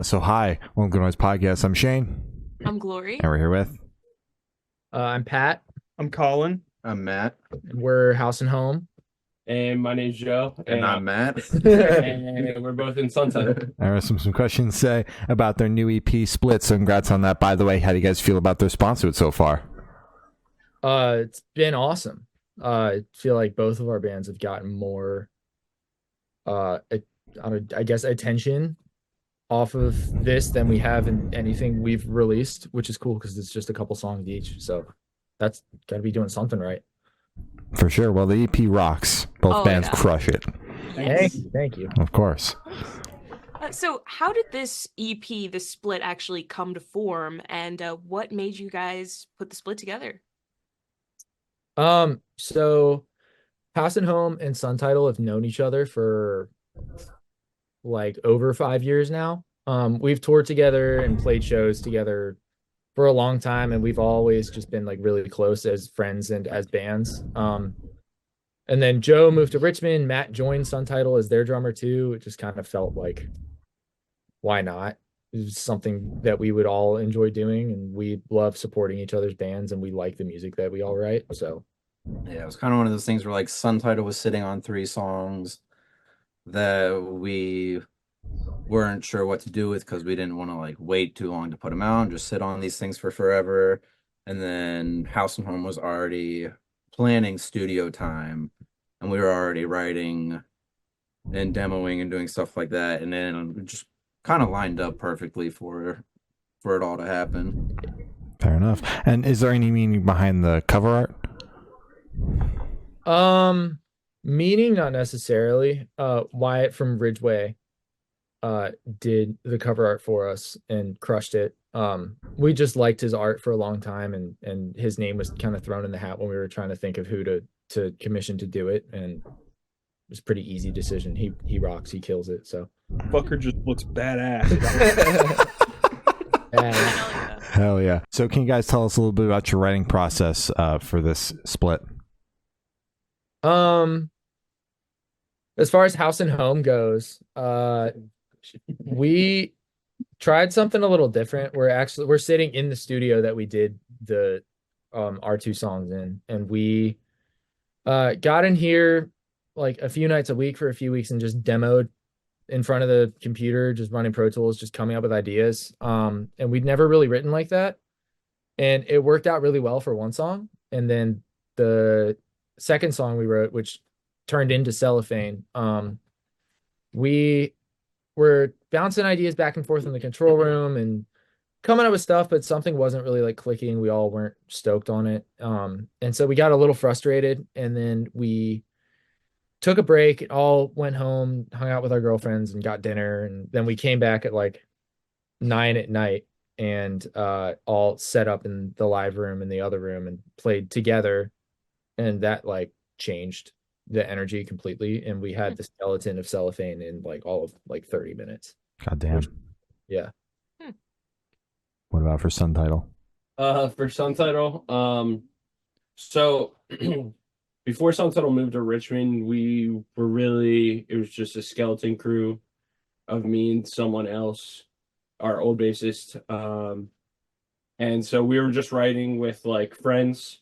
So hi, welcome to Noise Podcast. I'm Shane, I'm Glory. and we're here with. I'm Pat. I'm Colin. I'm Matt. And we're House and Home. And my name's Joe. And I'm Matt. And we're both in Suntitle. I have some questions to say about their new EP split. So congrats on that. By the way, how do you guys feel about their response to it so far? It's been awesome. I feel like both of our bands have gotten more, I guess, attention off of this than we have in anything we've released, which is cool because it's just a couple songs each. So that's got to be doing something right. For sure. Well, the EP rocks. Both bands crush it. Thank you. Of course. So how did this EP, the split, actually come to form, and what made you guys put the split together? So House and Home and Suntitle have known each other for like over 5 years now. We've toured together and played shows together for a long time, and we've always just been like really close as friends and as bands. And then Joe moved to Richmond. Matt joined Suntitle as their drummer too. It just kind of felt like, why not? It was something that we would all enjoy doing, and we love supporting each other's bands, and we like the music that we all write. So yeah, it was kind of one of those things where like Suntitle was sitting on 3 songs that we weren't sure what to do with because we didn't want to like wait too long to put them out and just sit on these things for forever. And then House and Home was already planning studio time, and we were already writing and demoing and doing stuff like that. And then it just kind of lined up perfectly for it all to happen. Fair enough. And is there any meaning behind the cover art? Meaning not necessarily. Wyatt from Ridgeway did the cover art for us and crushed it. We just liked his art for a long time, and his name was kind of thrown in the hat when we were trying to think of who to commission to do it, and it was a pretty easy decision. He rocks, he kills it. So Fucker just looks badass. Hell yeah. So can you guys tell us a little bit about your writing process for this split? As far as House and Home goes, we tried something a little different. We're sitting in the studio that we did the our 2 songs in, and we got in here like a few nights a week for a few weeks and just demoed in front of the computer, just running Pro Tools, just coming up with ideas. And we'd never really written like that, and it worked out really well for one song. And then the second song we wrote, which turned into Cellophane, we were bouncing ideas back and forth in the control room and coming up with stuff, but something wasn't really like clicking. We all weren't stoked on it. And so we got a little frustrated, and then we took a break, all went home, hung out with our girlfriends and got dinner. And then we came back at like 9 at night and all set up in the live room in the other room and played together. And that like changed the energy completely, and we had the skeleton of Cellophane in like all of like 30 minutes. God damn. Yeah. What about for Suntitle? For Suntitle, so before Suntitle moved to Richmond, it was just a skeleton crew of me and someone else, our old bassist. And so we were just writing with like friends,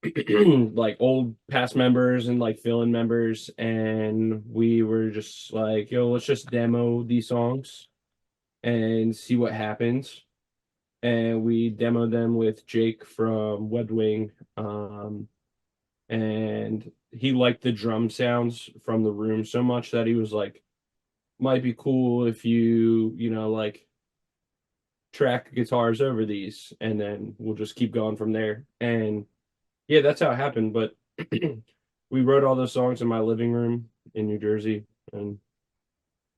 like old past members and like fill-in members, and we were just like, yo, let's just demo these songs and see what happens. And we demoed them with Jake from Wed Wing, and he liked the drum sounds from the room so much that he was like, might be cool if you like track guitars over these, and then we'll just keep going from there. And yeah, that's how it happened. But we wrote all those songs in my living room in New Jersey, and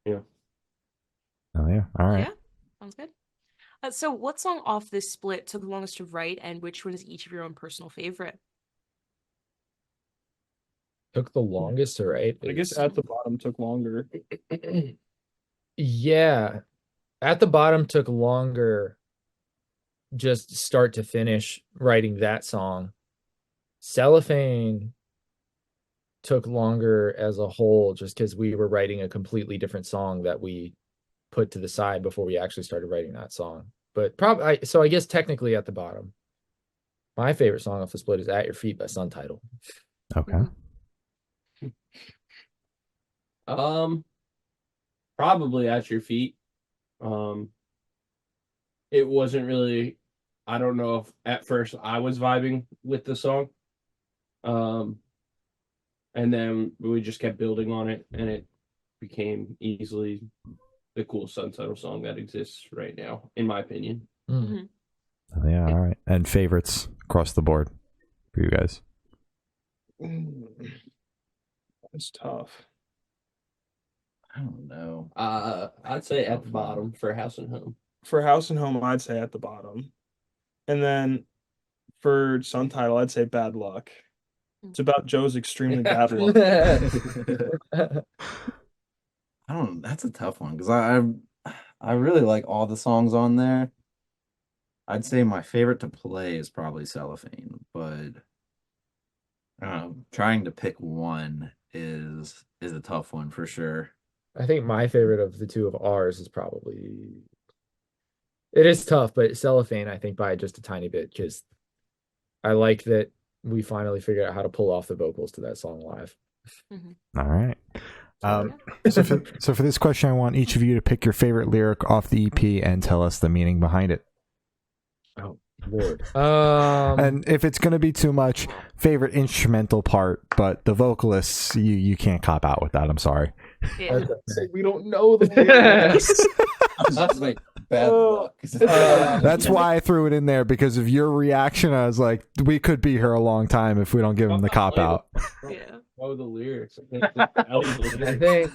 yeah. Oh yeah. All right. Yeah, sounds good. So what song off this split took the longest to write, and which one is each of your own personal favorite? Took the longest to write. I guess At the Bottom took longer. Yeah. At the Bottom took longer, just start to finish writing that song. Cellophane took longer as a whole, just because we were writing a completely different song that we put to the side before we actually started writing that song. But probably, so I guess technically at the bottom, my favorite song off the split is "At Your Feet" by Suntitle. Okay. Probably At Your Feet. It wasn't really, I don't know if at first I was vibing with the song. And then we just kept building on it, and it became easily the cool Suntitle song that exists right now, in my opinion. Mm. Yeah, all right. And favorites across the board for you guys? That's tough. I don't know. I'd say at the bottom for House and Home. For House and Home, I'd say At the Bottom. And then for Suntitle, I'd say Bad Luck. It's about Joe's extremely bad luck. I don't. That's a tough one because I really like all the songs on there. I'd say my favorite to play is probably Cellophane, but trying to pick one is a tough one for sure. I think my favorite of the two of ours is probably. It is tough, but Cellophane, I think, by just a tiny bit, because I like that we finally figured out how to pull off the vocals to that song live. All right. So for this question, I want each of you to pick your favorite lyric off the EP and tell us the meaning behind it. Oh, Lord. And if it's going to be too much, favorite instrumental part, but the vocalists, you can't cop out with that. I'm sorry. Yeah. We don't know the lyrics. That's like bad luck. That's why I threw it in there, because of your reaction. I was like, we could be here a long time if we don't give them the cop out. Yeah. Oh, the lyrics. I think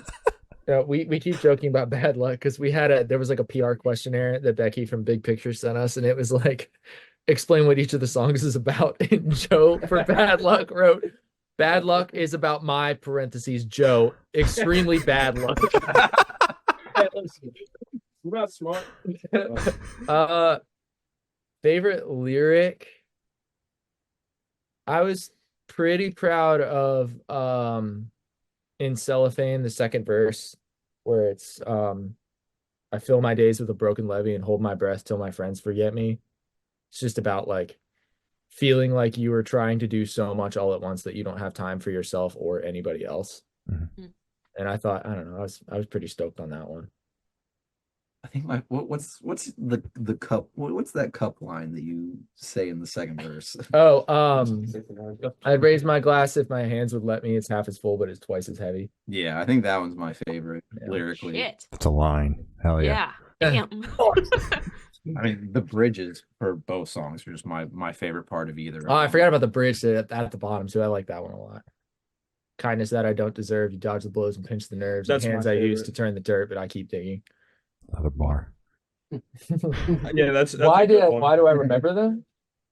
we keep joking about bad luck because there was like a PR questionnaire that Becky from Big Picture sent us, and it was like, explain what each of the songs is about. And Joe for Bad Luck wrote, "Bad luck is about my (parentheses) Joe extremely bad luck." You're not smart. Favorite lyric. I was pretty proud of in Cellophane, the second verse, where it's I fill my days with a broken levee and hold my breath till my friends forget me. It's just about like feeling like you are trying to do so much all at once that you don't have time for yourself or anybody else. Mm-hmm. And I thought, I don't know, I was pretty stoked on that one. I think what's the cup? What's that cup line that you say in the second verse? I'd raise my glass if my hands would let me. It's half as full, but it's twice as heavy. Yeah, I think that one's my favorite lyrically. Shit. It's a line. Hell yeah. Yeah. Damn. I mean, the bridges for both songs are just my favorite part of either. Oh, I forgot about the bridge at the bottom too. I like that one a lot. Kindness that I don't deserve. You dodge the blows and pinch the nerves. That's the hands my I use favorite. to turn the dirt, but I keep digging. Another bar. Yeah, that's Why a good one. do I remember them?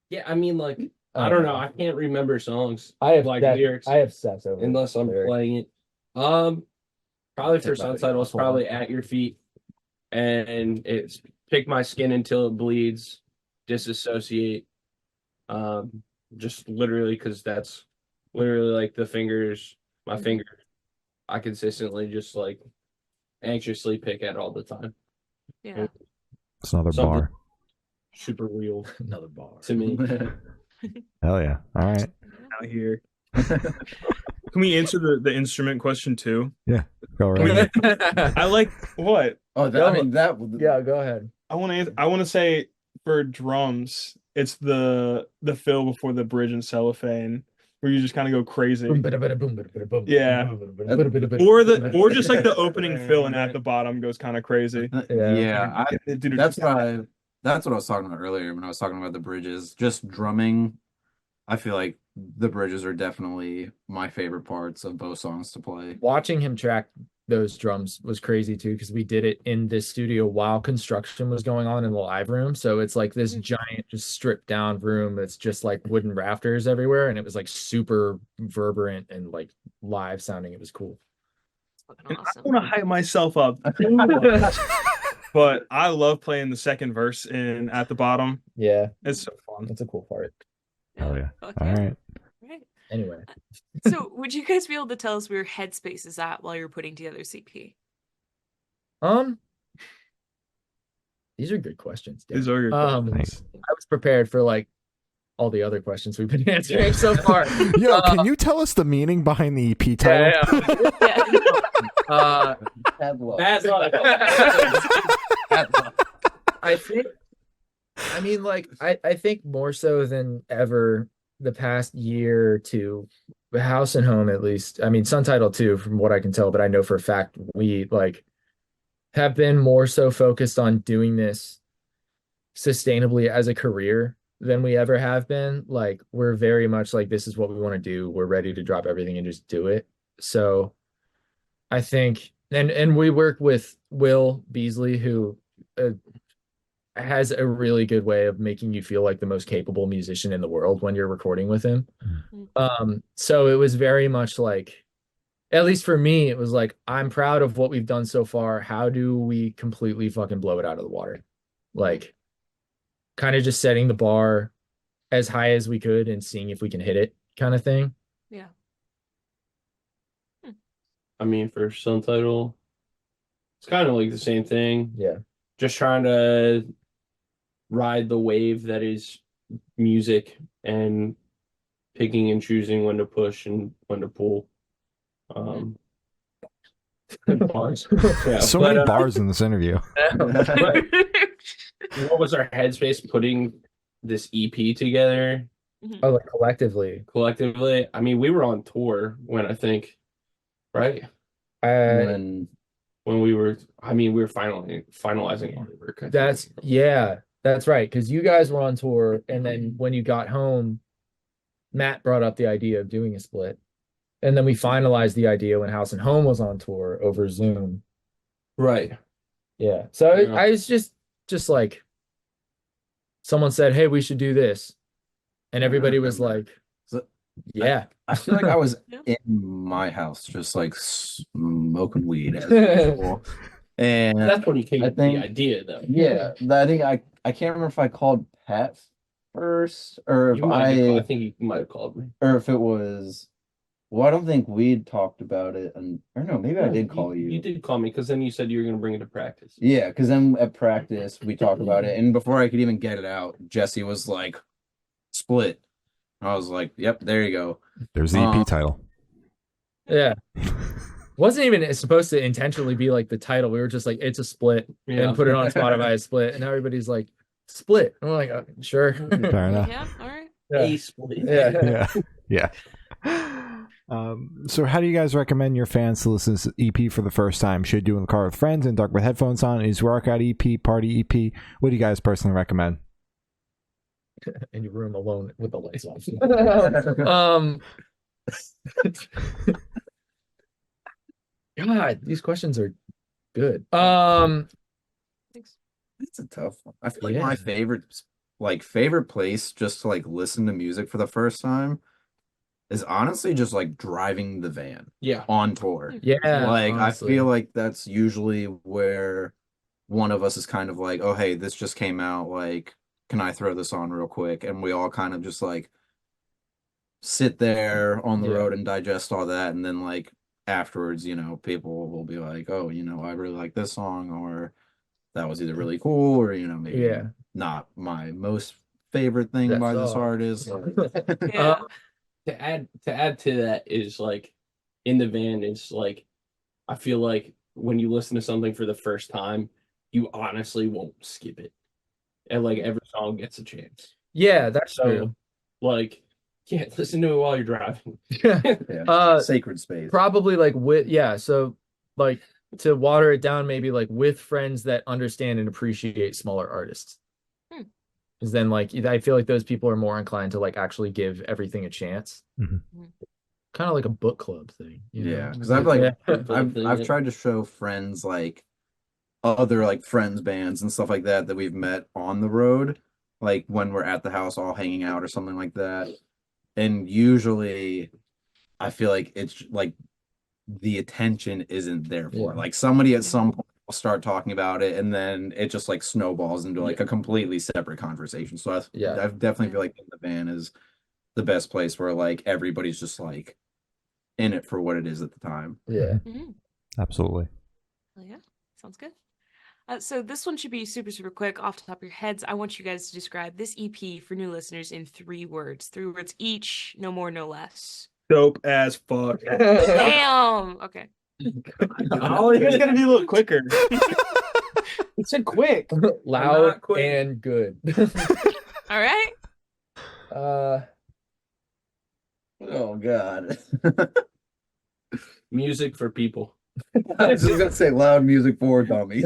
Yeah, I mean, like, I don't know. I can't remember songs. I have like that, lyrics I have obsess over unless I'm lyrics. playing it. Probably for Think about it, Suntitle, it's hold probably on. At Your Feet, and it's pick my skin until it bleeds, disassociate. Just literally because that's literally like the fingers, my finger. I consistently just like anxiously pick at all the time. Yeah. It's another Something- bar. Super real Another bar. to me. Hell yeah. All right. Out here. Can we answer the instrument question too? Go right. I like what? Oh, Yeah, go ahead. I want to say for drums, it's the fill before the bridge and Cellophane, where you just kind of go crazy. Yeah. Or just like the opening fill and at the bottom goes kind of crazy. Yeah, Dude, that's what I was talking about earlier when I was talking about the bridges. Just drumming, I feel like the bridges are definitely my favorite parts of both songs to play. Watching him track those drums was crazy too, because we did it in this studio while construction was going on in the live room. So it's like this giant, just stripped down room that's just like wooden rafters everywhere, and it was like super reverberant and like live sounding. It was cool. Fucking And I awesome. don't want to hype myself up, but I love playing the second verse in at the bottom. Yeah, It's so fun. that's a cool part. Hell yeah. Fuck All yeah. right. Right. Anyway, So, would you guys be able to tell us where your headspace is at while you're putting together CP? These are good questions, Dan. These are good questions. I was prepared for like all the other questions we've been answering so far. Yo, can you tell us the meaning behind the EP title? Bad luck. I think, I mean, like, I think more so than ever the past year or two, House and Home, at least, I mean, Suntitle too, from what I can tell, but I know for a fact we like have been more so focused on doing this sustainably as a career than we ever have been. Like, we're very much like, this is what we want to do. We're ready to drop everything and just do it. So I think, and we work with Will Beasley, who has a really good way of making you feel like the most capable musician in the world when you're recording with him. So it was very much like, at least for me, it was like, I'm proud of what we've done so far. How do we completely fucking blow it out of the water? Like, kind of just setting the bar as high as we could and seeing if we can hit it, kind of thing. Yeah. I mean, for Suntitle, it's kind of like the same thing. Yeah. Just trying to ride the wave that is music and picking and choosing when to push and when to pull. Bars. Yeah, So many bars in this interview. What was our headspace putting this EP together? Oh, like collectively. I mean, we were on tour when I think, right? When we were finalizing our work. That's right. Because you guys were on tour, and then when you got home, Matt brought up the idea of doing a split. And then we finalized the idea when House and Home was on tour over Zoom. Right. Yeah. So Yeah. I was just like, someone said, "Hey, we should do this," and everybody was like, "Yeah." I feel like I was Yeah. in my house just like smoking weed as usual. And That's when you came I up with think- the idea, though. yeah, I think I can't remember if I called Pat first or if I think you might have called me. or if it was. Well, I don't think we'd talked about it, or no, maybe I did call you. You did call me because then you said you were going to bring it to practice. Yeah, because then at practice we talked about it, and before I could even get it out, Jesse was like, "Split." I was like, "Yep, there you go." There's the EP title. Yeah. Wasn't even supposed to intentionally be like the title. We were just like, it's a split, and put it on Spotify as split, and now everybody's like, split. And we're like, sure. Fair enough. Yeah. All right. A split. Yeah. Yeah. So how do you guys recommend your fans to listen to this EP for the first time? Should do in the car with friends and dark with headphones on? Is workout EP, party EP? What do you guys personally recommend? In your room alone with the lights off. God, these questions are good. Thanks. It's a tough one. I feel like Yeah. my favorite place just to like listen to music for the first time is honestly just like driving the van Yeah. on tour. Yeah. Like honestly. I feel like that's usually where one of us is kind of like, oh hey, this just came out, like, can I throw this on real quick? And we all kind of just like sit there on the Yeah. road and digest all that, and then like afterwards, people will be like, oh, I really like this song, or that was either really cool, or maybe Yeah. not my most favorite thing That's by this all. artist. Yeah. To add to that is like in the van is like I feel like when you listen to something for the first time, you honestly won't skip it. And like every song gets a chance. Yeah, that's So true. like yeah, listen to it while you're driving. Yeah. Sacred space. Probably like so like to water it down, maybe like with friends that understand and appreciate smaller artists. Because then like I feel like those people are more inclined to like actually give everything a chance. Mhm. Kind of like a book club thing. Yeah, because I've Yeah. tried to show friends like other like friends bands and stuff like that we've met on the road, like when we're at the house all hanging out or something like that. And usually I feel like it's like the attention isn't there for it. Yeah. Like somebody at some point will start talking about it, and then it just like snowballs into like a completely separate conversation. So I definitely feel like in the van is the best place where like everybody's just like in it for what it is at the time. Yeah. Mhm. Absolutely. Well, yeah. Sounds good. So this one should be super, super quick off the top of your heads. I want you guys to describe this EP for new listeners in 3 words. 3 words each, no more, no less. Dope as fuck. Damn. Okay. Oh, you guys gotta be a little quicker. It said quick. Loud not quick. and good. All right. Oh God. Music for people. I was just gonna say loud music for dummies.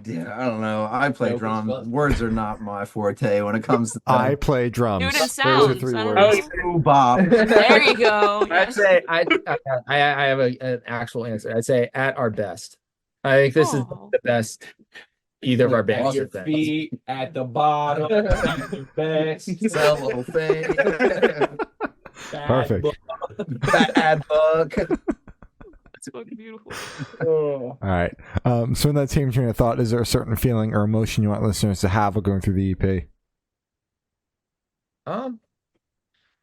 Yeah, I don't know. I play Dope as drums. fuck. Words are not my forte when it comes to I that. play drums. Do it in Those are sounds. 3 I don't words. know. Ooh, bop. There you go. I'd say I have an actual answer. I'd say at our best. I think this is Oh. the best either of our bands Your have been. feet at the bottom. At the best. Cellophane. Perfect. Bad book. It's fucking beautiful. Oh. All right. So in that same train of thought, is there a certain feeling or emotion you want listeners to have while going through the EP?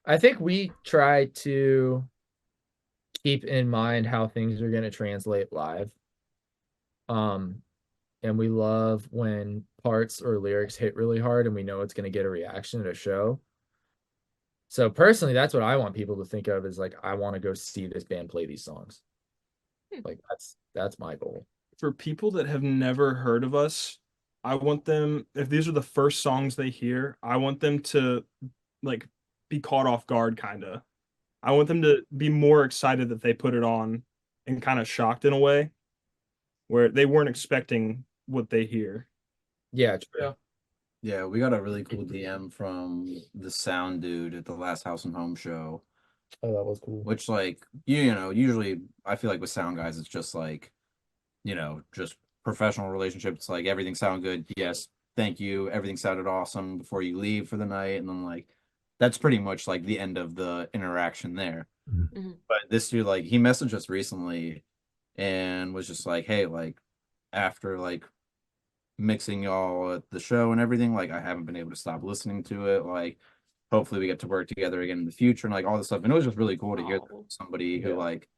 I think we try to keep in mind how things are going to translate live. And we love when parts or lyrics hit really hard and we know it's going to get a reaction at a show. So personally, that's what I want people to think of is like, I want to go see this band play these songs. Like that's my goal. For people that have never heard of us, I want them, if these are the first songs they hear, I want them to like be caught off guard kind of. I want them to be more excited that they put it on and kind of shocked in a way where they weren't expecting what they hear. Yeah, true. Yeah, we got a really cool DM from the sound dude at the last House and Home show. Oh, that was cool. Which, like, you know, usually I feel like with sound guys, it's just like, just professional relationships. Like, everything sounded good. Yes, thank you. Everything sounded awesome before you leave for the night. And then, like, that's pretty much like the end of the interaction there. Mm-hmm. But this dude, like, he messaged us recently and was just like, hey, like, after, like, mixing y'all at the show and everything, like, I haven't been able to stop listening to it. Like, hopefully we get to work together again in the future and like all this stuff. And it was just really cool to hear somebody who, like,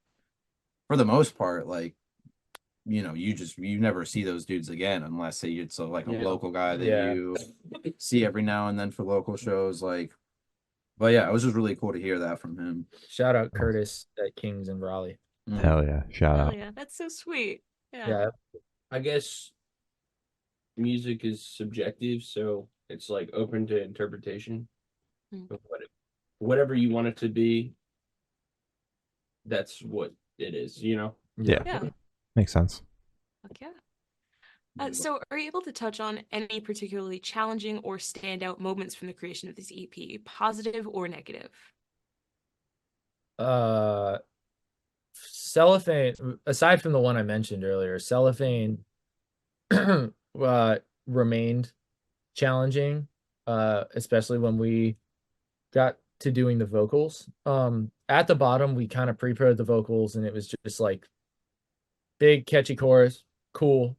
for the most part, like, you never see those dudes again unless it's a local guy that you see every now and then for local shows. Like, but yeah, it was just really cool to hear that from him. Shout out Curtis at Kings in Raleigh. Hell yeah. Shout out. Yeah, that's so sweet. Yeah. I guess music is subjective, so it's like open to interpretation. But whatever you want it to be, that's what it is, Yeah. Makes sense. Okay. So are you able to touch on any particularly challenging or standout moments from the creation of this EP, positive or negative? Cellophane, aside from the one I mentioned earlier, Cellophane remained challenging, especially when we got to doing the vocals. At the bottom, we kind of pre-pro'd the vocals, and it was just like big catchy chorus, cool,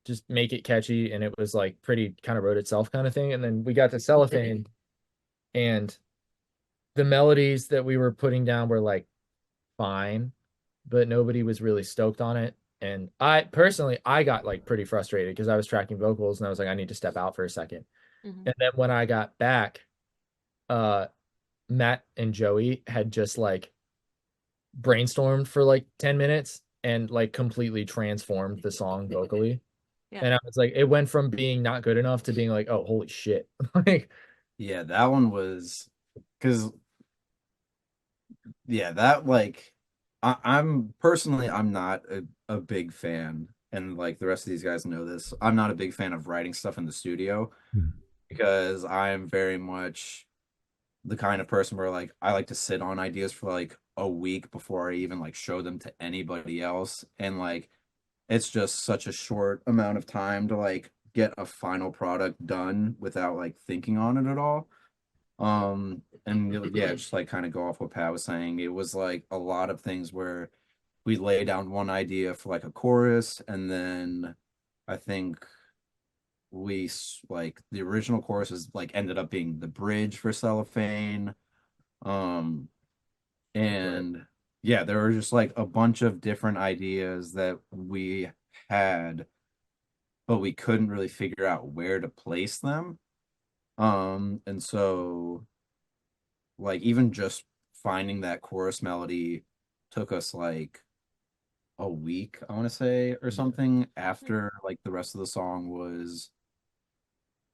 just make it catchy, and it was like pretty kind of wrote itself kind of thing. And then we got to Cellophane, and the melodies that we were putting down were like fine, but nobody was really stoked on it. And I personally got like pretty frustrated because I was tracking vocals and I was like, I need to step out for a second. And then when I got back, Matt and Joey had just like brainstormed for like 10 minutes and like completely transformed the song vocally. And I was like, it went from being not good enough to being like, oh, holy shit. Like, yeah, that one was because that like I'm personally not a big fan, and like the rest of these guys know this. I'm not a big fan of writing stuff in the studio because I'm very much the kind of person where like I like to sit on ideas for like a week before I even like show them to anybody else, and like it's just such a short amount of time to like get a final product done without like thinking on it at all. And yeah, just like kind of go off what Pat was saying. It was like a lot of things where we lay down one idea for like a chorus, and then I think we like the original chorus is like ended up being the bridge for Cellophane. And And yeah, there were just like a bunch of different ideas that we had, but we couldn't really figure out where to place them. And so like even just finding that chorus melody took us like a week, I want to say, or something, after like the rest of the song was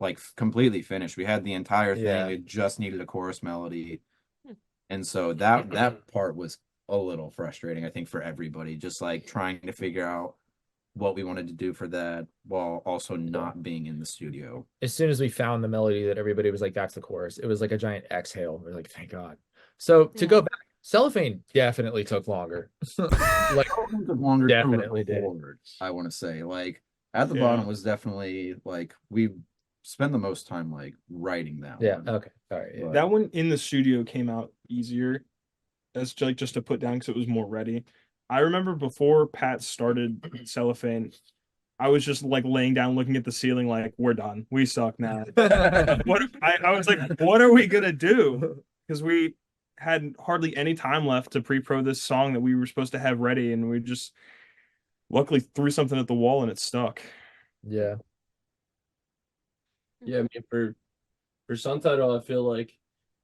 like completely finished. We had the entire thing. Yeah. It just needed a chorus melody. And so that part was a little frustrating, I think, for everybody, just like trying to figure out what we wanted to do for that while also not being in the studio. As soon as we found the melody that everybody was like, that's the chorus, it was like a giant exhale. We're like, thank God. So to go back, Cellophane definitely took longer. Like took longer definitely to record, I want to say. Like at the bottom was definitely like we spend the most time like writing that one. Okay. All right. But That one in the studio came out easier. That's like just to put down because it was more ready. I remember before Pat started Cellophane, I was just like laying down looking at the ceiling like, we're done. We suck now. I was like, what are we gonna do? Because we had hardly any time left to pre-pro this song that we were supposed to have ready, and we just luckily threw something at the wall and it stuck. Yeah. Yeah, I mean for Suntitle, I feel like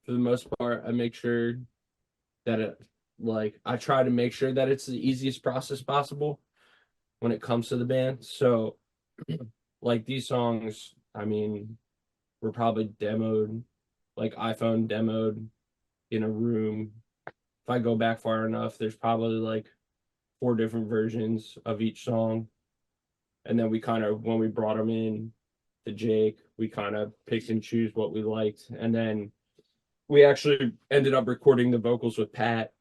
for the most part, I make sure that it like I try to make sure that it's the easiest process possible when it comes to the band. So like these songs, I mean, were probably demoed, like iPhone demoed in a room. If I go back far enough, there's probably like 4 different versions of each song. And then we kind of, when we brought them in to Jake, we kind of picked and choose what we liked. And then we actually ended up recording the vocals with Pat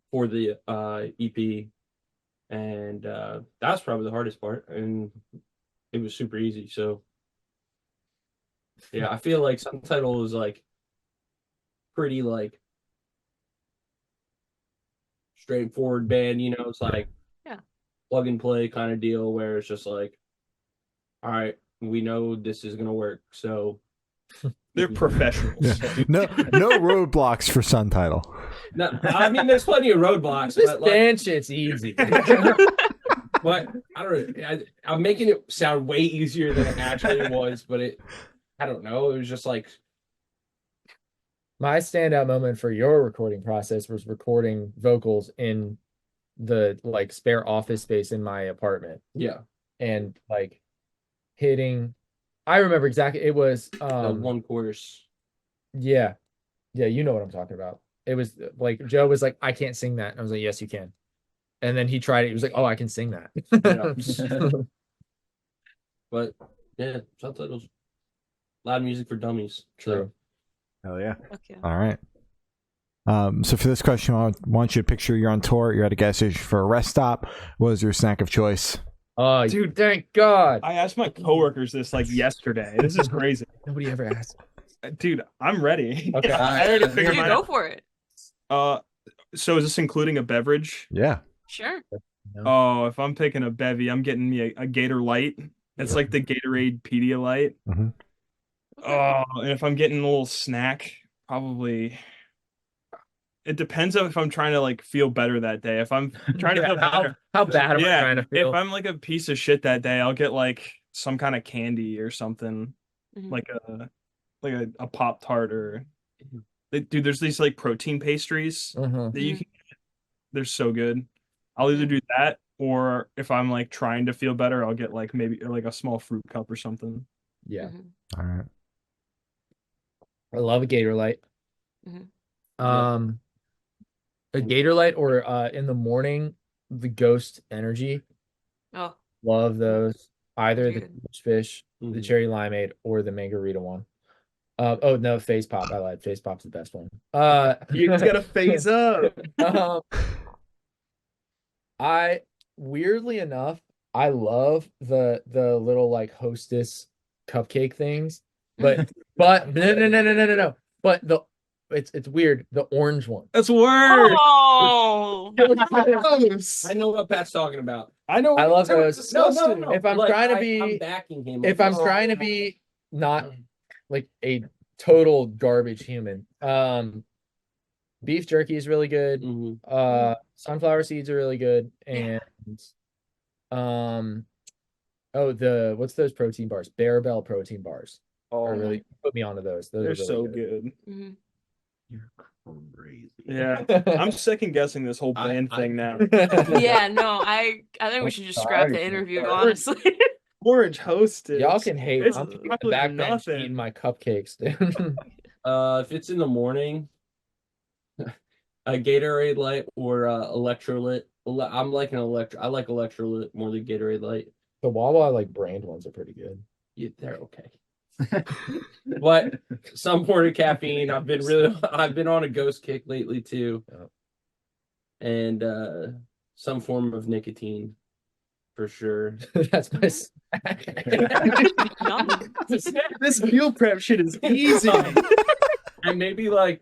for the EP. And that's probably the hardest part. And it was super easy. So yeah, I feel like Suntitle is like pretty like straightforward band, you know, it's like plug and play kind of deal where it's just like, all right, we know this is gonna work. So they're professionals. No roadblocks for Suntitle. No, I mean there's plenty of roadblocks. This but like, band shit's easy. but I don't know. I'm making it sound way easier than it actually was, but I don't know. It was just like My standout moment for your recording process was recording vocals in the like spare office space in my apartment. Yeah. And like hitting, I remember exactly, it was one chorus. Yeah, you know what I'm talking about. It was like Joe was like, I can't sing that. And I was like, yes, you can. And then he tried it. He was like, oh, I can sing that. Yeah. But yeah, Subtitles, loud music for dummies. True. Hell yeah. Okay. All right. So for this question, I want you to picture you're on tour, you're at a gas station for a rest stop. What is your snack of choice? Oh, dude, thank God. I asked my coworkers this like yesterday. This is crazy. Nobody ever asked. Dude, I'm ready. Okay. I already figured You mine go out. for it. So is this including a beverage? Yeah. Sure. No. Oh, if I'm picking a bevy, I'm getting me a Gator Light. It's like the Gatorade Pedialyte. Mm-hmm. Oh, and if I'm getting a little snack, probably. It depends on if I'm trying to like feel better that day. If I'm trying to feel better, How bad am I trying to feel? if I'm like a piece of shit that day, I'll get like some kind of candy or something, like a Pop Tart or. Dude, there's these like protein pastries that you can get. They're so good. I'll either do that, or if I'm like trying to feel better, I'll get like maybe like a small fruit cup or something. Yeah. All right. I love a Gator Light. Mhm. A Gator Light or in the morning, the Ghost Energy. Oh, Love those. Either the Good. fish, the cherry limeade, or the margarita one. Oh no, Phase Pop. I lied. Phase Pop's the best one. You just gotta phase up. I weirdly enough, I love the little like Hostess cupcake things, but no. But it's weird. The orange one. That's word. Oh. I know what Pat's talking about. I know. I love those. No. If I'm Like, trying to I'm be, backing him. if I'm trying to be not like a total garbage human, beef jerky is really good. Mhm. Sunflower seeds are really good, Yeah. and what's those protein bars? Bearbell protein bars. Are really put me onto those. Those They're are really so good. good. Mhm. You're crazy. Yeah, I'm second guessing this whole band thing now. Yeah, no, I think we should just scrap the interview, honestly. Orange hosted. Y'all can hate. It's I'm taking the chocolate back bench nothing. eating my cupcakes, dude. If it's in the morning, a Gatorade Light or electrolyte. I'm like I like electrolyte more than Gatorade Light. The Wawa like brand ones are pretty good. Yeah, they're okay. But some form of caffeine. I've been on a ghost kick lately too. Yeah. And some form of nicotine for sure. That's my snack. Yum. This meal prep shit is easy. And maybe like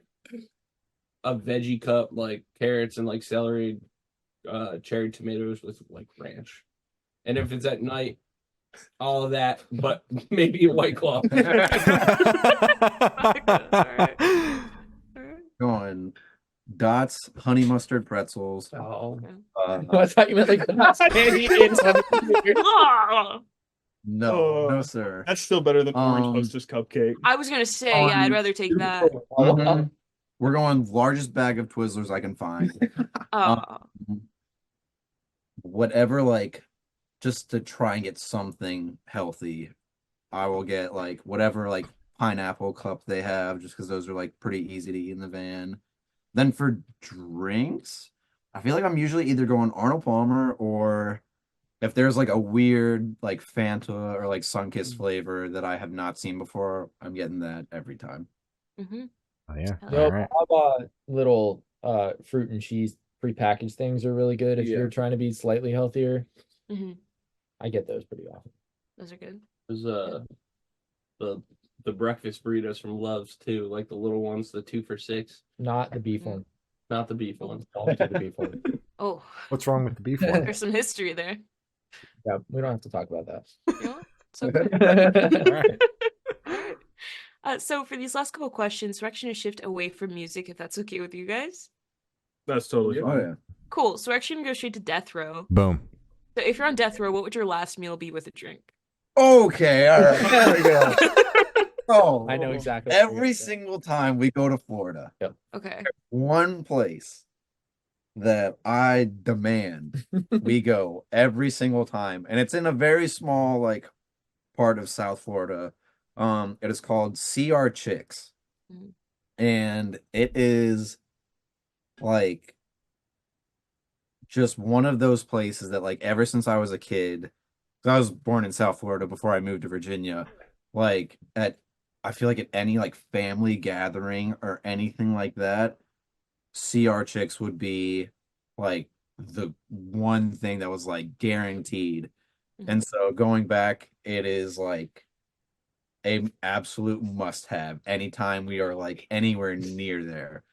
a veggie cup, like carrots and like celery, cherry tomatoes with like ranch. And if it's at night, all of that, but maybe a White Claw. Going Dots honey mustard pretzels. Oh, Uh, I thought you meant like no, sir. That's still better than orange hostess cupcake. I was gonna say, yeah, I'd rather take that. Mhm. We're going largest bag of Twizzlers I can find. Whatever, like, just to try and get something healthy, I will get like whatever like pineapple cup they have, just because those are like pretty easy to eat in the van. Then for drinks, I feel like I'm usually either going Arnold Palmer, or if there's like a weird like Fanta or like Sunkist flavor that I have not seen before, I'm getting that every time. Mm-hmm. Oh yeah. No, All right. little fruit and cheese prepackaged things are really good if Yeah. you're trying to be slightly healthier. Mm-hmm. I get those pretty often. Those are good. There's the breakfast burritos from Love's too, like the little ones, the 2 for $6. Not the beef one. Not the beef one. Don't do the beef one. Oh, What's wrong with the beef one? there's some history there. Yeah, we don't have to talk about that. You know what? It's okay. All right. All right. So for these last couple questions, we're actually gonna shift away from music, if that's okay with you guys. That's totally Oh fine. yeah. Cool. So we're actually gonna go straight to death row. Boom. So if you're on death row, what would your last meal be with a drink? Okay, all right. There we go. Oh, I know exactly. what you're every gonna say. single time we go to Florida, Okay. one place that I demand we go every single time, and it's in a very small like part of South Florida. It is called CR Chicks, Mhm. and it is like just one of those places that like ever since I was a kid, 'cause I was born in South Florida before I moved to Virginia, like I feel like at any like family gathering or anything like that, CR Chicks would be like the one thing that was like guaranteed. And so going back, it is like a absolute must have anytime we are like anywhere near there.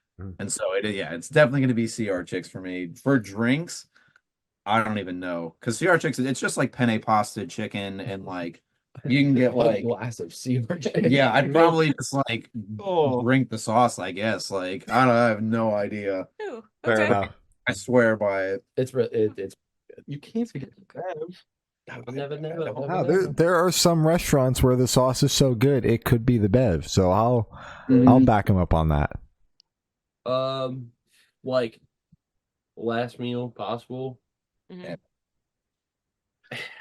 And so it's definitely going to be CR Chicks for me. For drinks, I don't even know, because CR Chicks, it's just like penne pasta chicken, and like you can get A like glass of CR chicken. yeah, I'd probably just like Oh. drink the sauce, I guess. Like I have no idea. Oh, Fair okay. enough. I swear by it. It's it's You can't forget Never know. Wow, there are some restaurants where the sauce is so good it could be the Bev. So I'll back him up on that. Like last meal possible. Mhm.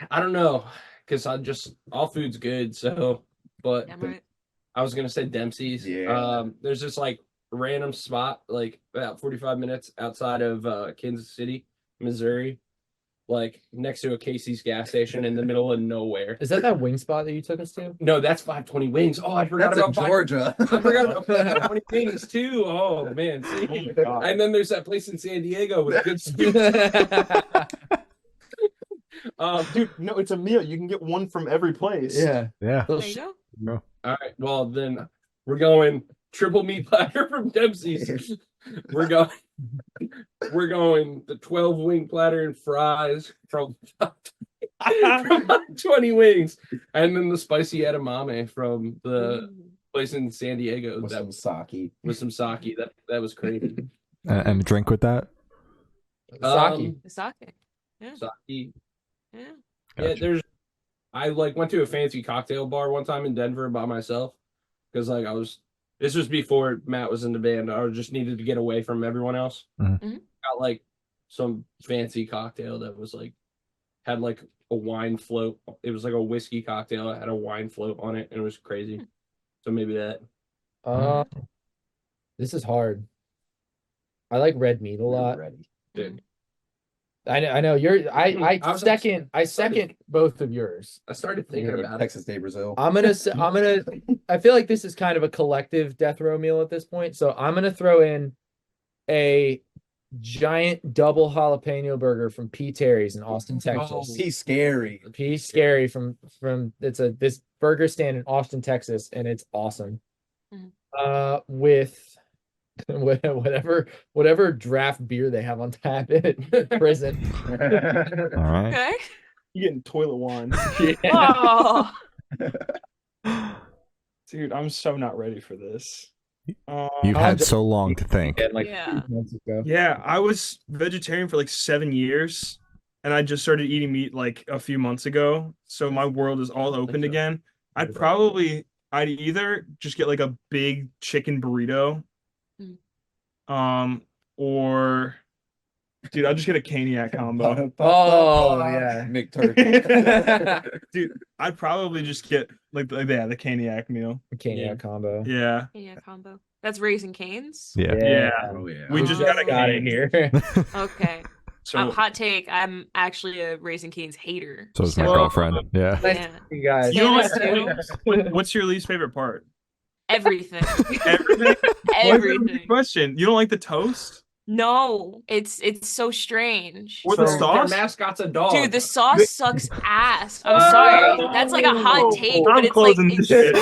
I don't know, because all food's good. So, but Damn right. I was gonna say Dempsey's. Yeah. There's this like random spot like about 45 minutes outside of Kansas City, Missouri, like next to a Casey's gas station in the middle of nowhere. Is that wing spot that you took us to? No, that's 520 Wings. Oh, I forgot That's in about Georgia. I forgot about 520 Wings too. Oh man, see? And then there's that place in San Diego with good soup. dude, no, it's a meal. You can get one from every place. Yeah. Yeah. There you go. All right, well then we're going triple meat platter from Dempsey's. We're going the 12 wing platter and fries from 20 Wings, and then the spicy edamame from the place in San Diego With that some sake. with some sake. That was crazy. And a drink with that? Sake. The sake. Yeah. Sake. Yeah. Yeah, Gotcha. I like went to a fancy cocktail bar one time in Denver by myself because like this was before Matt was in the band. I just needed to get away from everyone else. Mhm. Got like some fancy cocktail that was like had like a wine float. It was like a whiskey cocktail. It had a wine float on it and it was crazy. So maybe that. This is hard. I like red meat a lot. Ready. Dude, I know you're. I I was second both of yours. I started thinking about it. Texas Day Brazil. I'm gonna. I feel like this is kind of a collective death row meal at this point, so I'm gonna throw in a giant double jalapeno burger from P. Terry's in Austin, Texas. He's scary. P. Scary from this burger stand in Austin, Texas, and it's awesome. With whatever draft beer they have on tap in prison. All right. Okay. You getting toilet wine. Oh. Dude, I'm so not ready for this. You've had so long to think. And like Yeah. 2 months ago. Yeah, I was vegetarian for like 7 years, and I just started eating meat like a few months ago. So my world is all opened again. I'd either just get like a big chicken burrito, or dude, I'll just get a caniac combo. Oh yeah. McTurkey. Dude, I'd probably just get like the caniac meal. Caniac combo. Yeah, Yeah, combo. That's Raising Cane's. Yeah. yeah. Oh yeah. We just got a got it cane. here. Okay. So Hot take. I'm actually a Raising Cane's hater. So is my So- girlfriend. Yeah. Nice Yeah. to see you guys. you know Stannis what's your least favorite part? Everything. Everything. Everything. Question: you don't like the toast No, it's so strange. or the So- sauce? Their mascot's a dog. Dude, the sauce sucks ass. I'm sorry. That's like a hot take, but I'm it's like, closing this shit.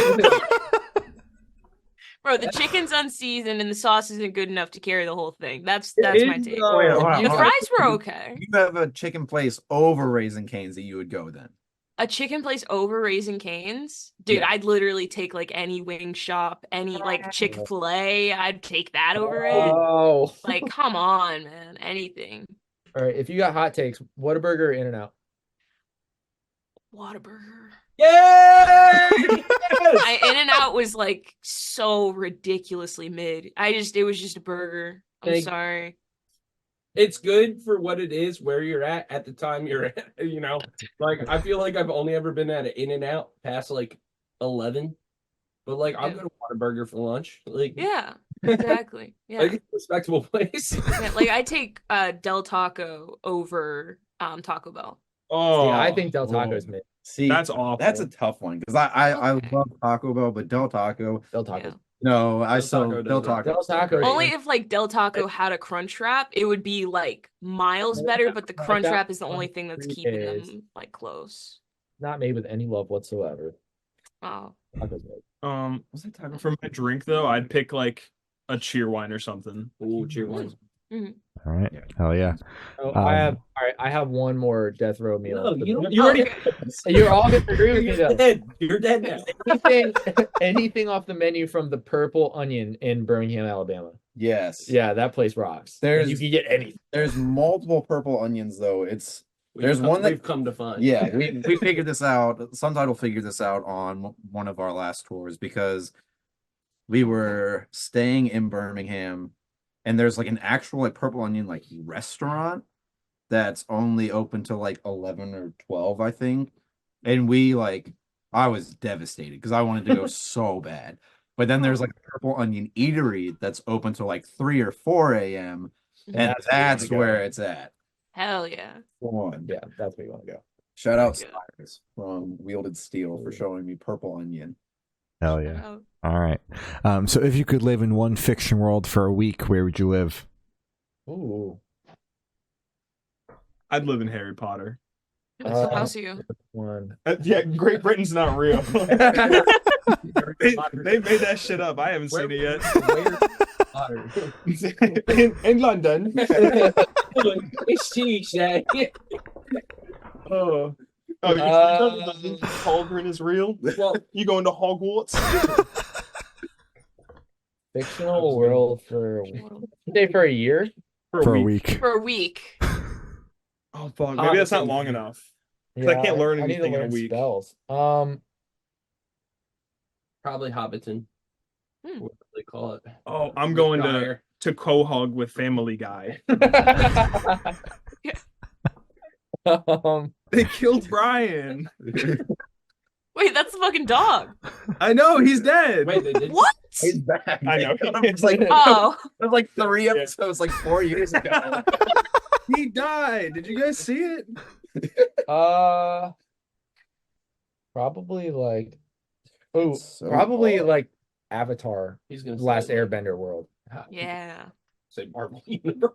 bro, the chicken's unseasoned and the sauce isn't good enough to carry the whole thing. That's It my is, take. though. Wait, hold on, The hold on. fries were okay. You have a chicken place over Raising Cane's that you would go then. A chicken place over Raising Cane's? Dude, Yeah. I'd literally take like any wing shop, any like Chick-fil-A. I'd take that over it. Oh. Like, come on, man. Anything. All right. If you got hot takes, Whataburger or In-N-Out? Whataburger. Yeah. In-N-Out was like so ridiculously mid. It was just a burger. I'm Big- sorry. It's good for what it is, where you're at the time you're at, you know. Like I feel like I've only ever been at an In-N-Out past like 11. But like I'll Yeah. go to Whataburger for lunch. Like Yeah, exactly. Yeah. like it's a respectable place. Yeah, like I take Del Taco over Taco Bell. Oh, Yeah, I think Del Taco's mid. See, that's awful. that's a tough one because I Okay. love Taco Bell, but Del Taco. Del Taco's. Yeah. No, I Del still Taco Del doesn't- Taco. Del Taco. Only if like Del Taco had a crunch wrap, it would be like miles better, but the crunch wrap is the only thing that's keeping is- them like close. Not made with any love whatsoever. Oh. Taco's mid. Was that Taco? for my drink though, I'd pick like a cheer wine or something. Ooh, cheer ones. All right. Yeah. Hell yeah. Oh, Um, I have one more death row meal. No, you don't. You already You're all gonna agree with me You're though. dead. You're dead now. Anything off the menu from the Purple Onion in Birmingham, Alabama. Yes. Yeah, that place rocks. There's- You can get anything. There's multiple purple onions though. There's one that- we've come to find. Yeah, we figured this out. Suntitle figured this out on one of our last tours because we were staying in Birmingham, and there's like an actual like purple onion like restaurant that's only open till like 11 or 12, I think. And I was devastated because I wanted to go so bad. But then there's like a purple onion eatery that's open till like 3 or 4 a.m. And that's where it's at. Hell yeah. Come on. Yeah, that's where you want to go. Shout out Yeah. Cyrus from Wielded Steel for showing me purple onion. Hell yeah. Oh. All right. So if you could live in one fiction world for a week, where would you live? Ooh. I'd live in Harry Potter. So how's you? One. Yeah, Great Britain's not real. they made that shit up. I haven't seen it yet. in London. Oh, you know the cauldron is real? Well, You going to Hogwarts? Fictional world for say for a year. For a week. For a week. Oh fuck, maybe that's not long enough. 'Cause I can't learn I need to anything in a learn week. spells. Probably Hobbiton. Hmm. What do they call it? Oh, I'm going Dryer. to Quahog with Family Guy. They killed Brian. Wait, that's the fucking dog. I know, he's dead. Wait, they did. What? He's back. I know. It's like Oh. it was like 3 episodes, like 4 years ago. He died. Did you guys see it? Probably like So probably hard. like Avatar, He's gonna Last say, like, Airbender world. Yeah. say Marvel Universe.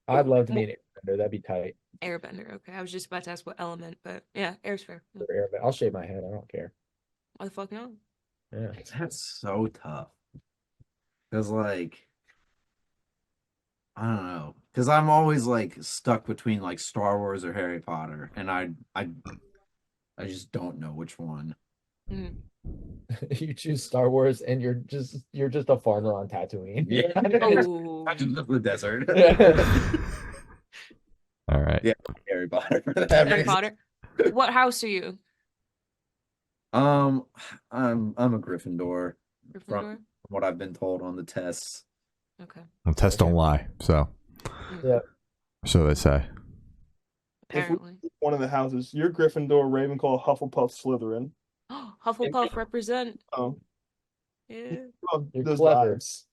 I'd love to be an Airbender. That'd be tight. Airbender. Okay. I was just about to ask what element, but yeah, air's fair. For Airbender. I'll shave my head. I don't care. Why the fuck not? Yeah. That's so tough. Because like I don't know. Because I'm always like stuck between like Star Wars or Harry Potter, and I just don't know which one. Mm. You choose Star Wars, and you're just a farmer on Tatooine. Yeah. Oh. I just love the desert. All right. Yeah, Harry Potter for that Harry reason. Potter. What house are you? I'm a Gryffindor Gryffindor? from what I've been told on the tests. Okay. Well, tests don't lie, so Yeah. so they say. Apparently. One of the houses. You're Gryffindor, Ravenclaw, Hufflepuff, Slytherin. Hufflepuff represent. Oh, Yeah. oh You're those clever. vibes.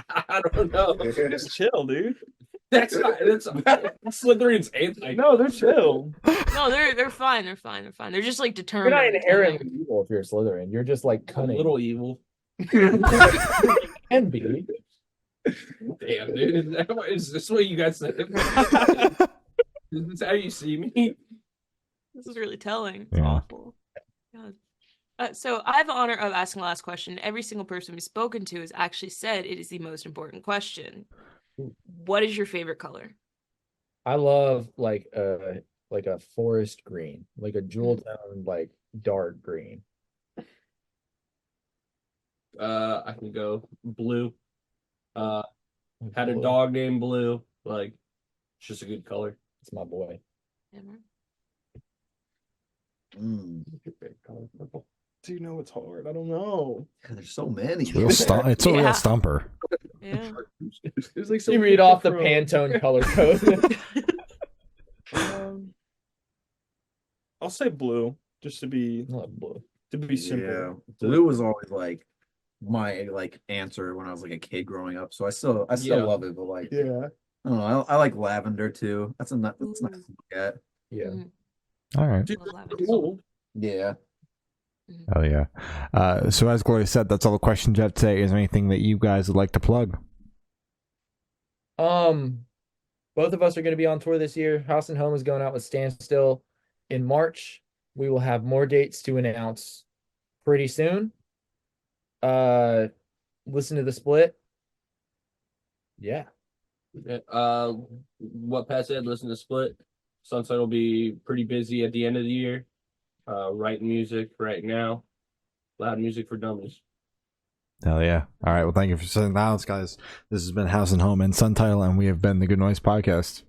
I don't know. Just chill, dude. That's Slytherin's anti. No, they're chill. No, they're fine. They're fine. They're fine. They're just like You're determined. not inherently evil if you're a Slytherin. You're just like A cunning. little evil. Can be. Damn, dude. Is this what you guys say? Is this how you see me? This is really telling. It's Yeah. awful. God. So I have the honor of asking the last question. Every single person we've spoken to has actually said it is the most important question. What is your favorite color? I love like a forest green, like a jewel tone, like dark green. I can go blue. Had a Blue. dog named Blue. Like, it's just a good color. It's my boy. Yeah, Mark? What's your favorite color? Purple. Dude, no, it's hard. I don't know. There's so many. It's a real Yeah. stumper. Yeah. There's like so You many read off the different- Pantone color code. I'll say blue, just to be Blue. simple. Yeah, blue was always like my like answer when I was like a kid growing up. So I still Yeah. love it, but like Yeah. I don't know. I like lavender too. That's nice to look at. Yeah. Mhm. All right. Dude, Love lavender. cool. Yeah. Oh yeah. So as Gloria said, that's all the questions you have today. Is there anything that you guys would like to plug? Both of us are going to be on tour this year. House and Home is going out with Standstill in March. We will have more dates to announce pretty soon. Listen to the split. Yeah. What Pat said, listen to Split. Sunset will be pretty busy at the end of the year. Writing music right now. Loud music for dummies. Hell yeah. All right. Well, thank you for sitting down, guys. This has been House and Home and Suntitle, and we have been the Good Noise Podcast.